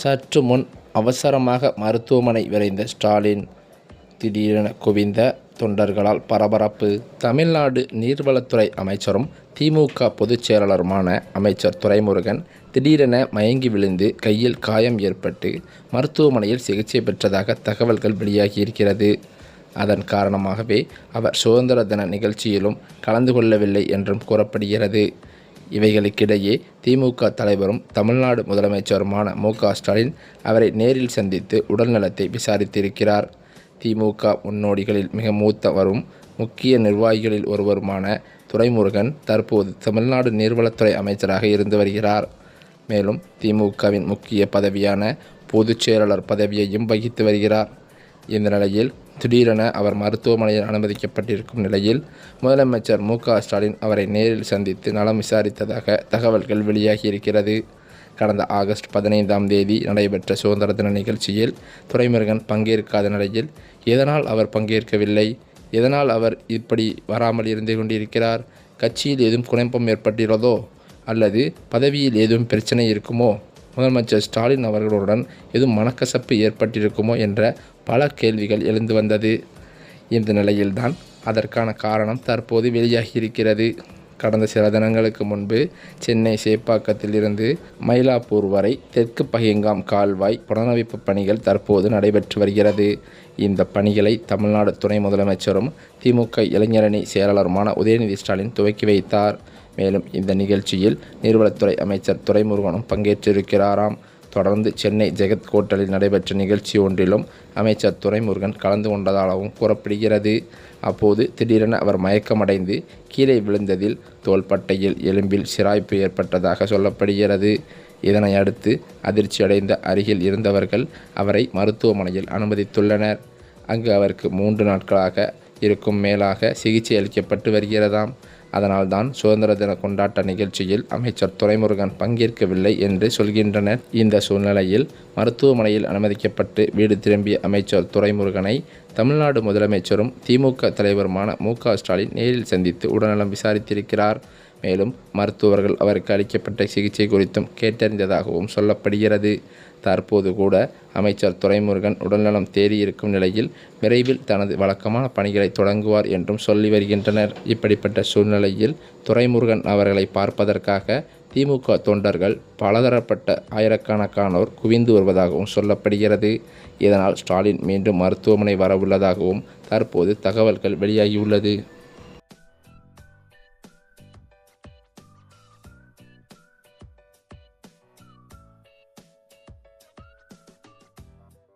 சற்று முன் அவசரமாக மருத்துவமனை விரைந்த ஸ்டாலின், திடீரென குவிந்த தொண்டர்களால் பரபரப்பு. தமிழ்நாடு நீர்வளத்துறை அமைச்சரும் திமுக பொதுச் செயலாளருமான அமைச்சர் துரைமுருகன் திடீரென மயங்கி விழுந்து கையில் காயம் ஏற்பட்டு மருத்துவமனையில் சிகிச்சை பெற்றதாக தகவல்கள் வெளியாகியிருக்கிறது. அதன் காரணமாகவே அவர் சுதந்திர தின நிகழ்ச்சியிலும் கலந்து கொள்ளவில்லை என்றும் கூறப்படுகிறது. இவைகளுக்கிடையே திமுக தலைவரும் தமிழ்நாடு முதலமைச்சருமான மு.க. ஸ்டாலின் அவரை நேரில் சந்தித்து உடல்நலத்தை விசாரித்திருக்கிறார். திமுக முன்னோடிகளில் மிக மூத்தவரும் முக்கிய நிர்வாகிகளில் ஒருவருமான துரைமுருகன் தற்போது தமிழ்நாடு நீர்வளத்துறை அமைச்சராக இருந்து வருகிறார். மேலும் திமுகவின் முக்கிய பதவியான பொதுச் செயலாளர் பதவியையும் வகித்து வருகிறார். இந்த நிலையில் திடீரென அவர் மருத்துவமனையில் அனுமதிக்கப்பட்டிருக்கும் நிலையில் முதலமைச்சர் மு.க. ஸ்டாலின் அவரை நேரில் சந்தித்து நலம் விசாரித்ததாக தகவல்கள் வெளியாகியிருக்கிறது. கடந்த ஆகஸ்ட் 15ஆம் தேதி நடைபெற்ற சுதந்திர தின நிகழ்ச்சியில் துரைமுருகன் பங்கேற்காத நிலையில் எதனால் அவர் பங்கேற்கவில்லை, எதனால் அவர் இப்படி வராமல் இருந்து கொண்டிருக்கிறார், கட்சியில் ஏதும் குழப்பம் ஏற்பட்டுள்ளதோ அல்லது பதவியில் ஏதும் பிரச்சனை இருக்குமோ, முதலமைச்சர் ஸ்டாலின் அவர்களுடன் எதுவும் மனக்கசப்பு ஏற்பட்டிருக்குமோ என்ற பல கேள்விகள் எழுந்து வந்தது. இந்த நிலையில்தான் அதற்கான காரணம் தற்போது வெளியாகியிருக்கிறது. கடந்த சில தினங்களுக்கு முன்பு சென்னை சேப்பாக்கத்தில் இருந்து மயிலாப்பூர் வரை தெற்கு பகிங்காம் கால்வாய் புனரமைப்பு பணிகள் தற்போது நடைபெற்று வருகிறது. இந்த பணிகளை தமிழ்நாடு துணை முதலமைச்சரும் திமுக இளைஞரணி செயலாளருமான உதயநிதி ஸ்டாலின் துவக்கி வைத்தார். மேலும் இந்த நிகழ்ச்சியில் நீர்வளத்துறை அமைச்சர் துரைமுருகனும் பங்கேற்றிருக்கிறாராம். தொடர்ந்து சென்னை ஜெகத் கோட்டலில் நடைபெற்ற நிகழ்ச்சி ஒன்றிலும் அமைச்சர் துரைமுருகன் கலந்து கொண்டதாகவும் கூறப்படுகிறது. அப்போது திடீரென அவர் மயக்கமடைந்து கீழே விழுந்ததில் தோள்பட்டையில் எலும்பில் சிராய்ப்பு ஏற்பட்டதாக சொல்லப்படுகிறது. இதனை அடுத்து அதிர்ச்சியடைந்த அருகில் இருந்தவர்கள் அவரை மருத்துவமனையில் அனுமதித்துள்ளனர். அங்கு அவருக்கு 3 நாட்களாக இருக்கும் மேலாக சிகிச்சை அளிக்கப்பட்டு வருகிறதாம். அதனால்தான் சுதந்திர தின கொண்டாட்ட நிகழ்ச்சியில் அமைச்சர் துரைமுருகன் பங்கேற்கவில்லை என்று சொல்கின்றனர். இந்த சூழ்நிலையில் மருத்துவமனையில் அனுமதிக்கப்பட்டு வீடு திரும்பிய அமைச்சர் துரைமுருகனை தமிழ்நாடு முதலமைச்சரும் திமுக தலைவருமான மு.க. ஸ்டாலின் நேரில் சந்தித்து உடல்நலம் விசாரித்திருக்கிறார். மேலும் மருத்துவர்கள் அவருக்கு அளிக்கப்பட்ட சிகிச்சை குறித்தும் கேட்டறிந்ததாகவும் சொல்லப்படுகிறது. தற்போது கூட அமைச்சர் துரைமுருகன் உடல்நலம் தேறியிருக்கும் நிலையில் விரைவில் தனது வழக்கமான பணிகளை தொடங்குவார் என்றும் சொல்லி வருகின்றனர். இப்படிப்பட்ட சூழ்நிலையில் துரைமுருகன் அவர்களை பார்ப்பதற்காக திமுக தொண்டர்கள் பலதரப்பட்ட ஆயிரக்கணக்கானோர் குவிந்து வருவதாகவும் சொல்லப்படுகிறது. இதனால் ஸ்டாலின் மீண்டும் மருத்துவமனை வரவுள்ளதாகவும் தற்போது தகவல்கள் வெளியாகியுள்ளது.